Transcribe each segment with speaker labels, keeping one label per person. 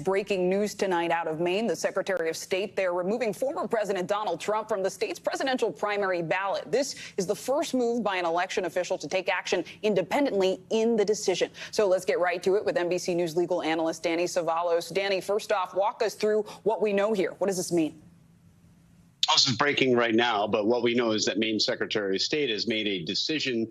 Speaker 1: Breaking news tonight out of Maine. The Secretary of State there removing former President Donald Trump from the state's presidential primary ballot. This is the first move by an election official to take action independently in the decision. So let's get right to it with NBC News legal analyst Danny Savalos. Danny, first off, walk us through what we know here. What does this mean?
Speaker 2: This is breaking right now, but what we know is that Maine Secretary of State has made a decision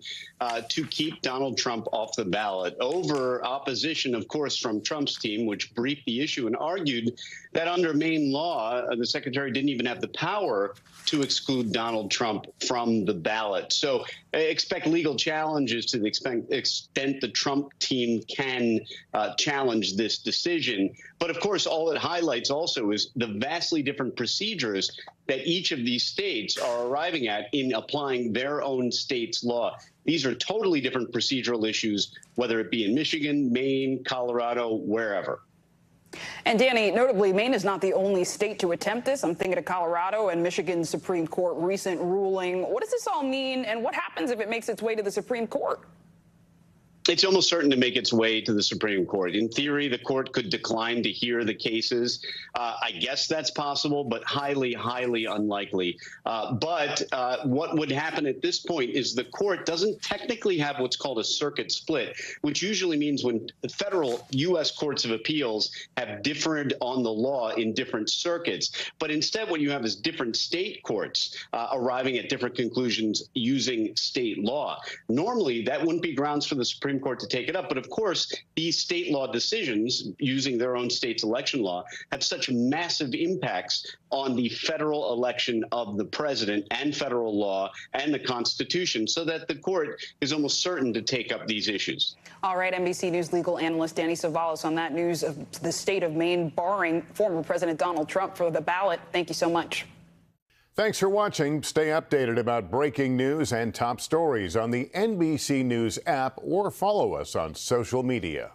Speaker 2: to keep Donald Trump off the ballot over opposition, of course, from Trump's team, which briefed the issue and argued that under Maine law, the secretary didn't even have the power to exclude Donald Trump from the ballot. So expect legal challenges to the extent the Trump team can challenge this decision. But of course, all it highlights also is the vastly different procedures that each of these states are arriving at in applying their own state's law. These are totally different procedural issues, whether it be in Michigan, Maine, Colorado, wherever.
Speaker 1: And Danny, notably, Maine is not the only state to attempt this. I'm thinking of Colorado and Michigan's Supreme Court recent ruling. What does this all mean, and what happens if it makes its way to the Supreme Court?
Speaker 2: It's almost certain to make its way to the Supreme Court. In theory, the court could decline to hear the cases. I guess that's possible, but highly, highly unlikely. But what would happen at this point is the court doesn't technically have what's called a circuit split, which usually means when the federal U.S. courts of appeals have differed on the law in different circuits. But instead, what you have is different state courts arriving at different conclusions using state law. Normally, that wouldn't be grounds for the Supreme Court to take it up. But of course, these state law decisions using their own state's election law have such massive impacts on the federal election of the president and federal law and the Constitution, so that the court is almost certain to take up these issues.
Speaker 1: All right, NBC News legal analyst Danny Savalos on that news of the state of Maine barring former President Donald Trump for the ballot. Thank you so much.
Speaker 3: Thanks for watching. Stay updated about breaking news and top stories on the NBC News app or follow us on social media.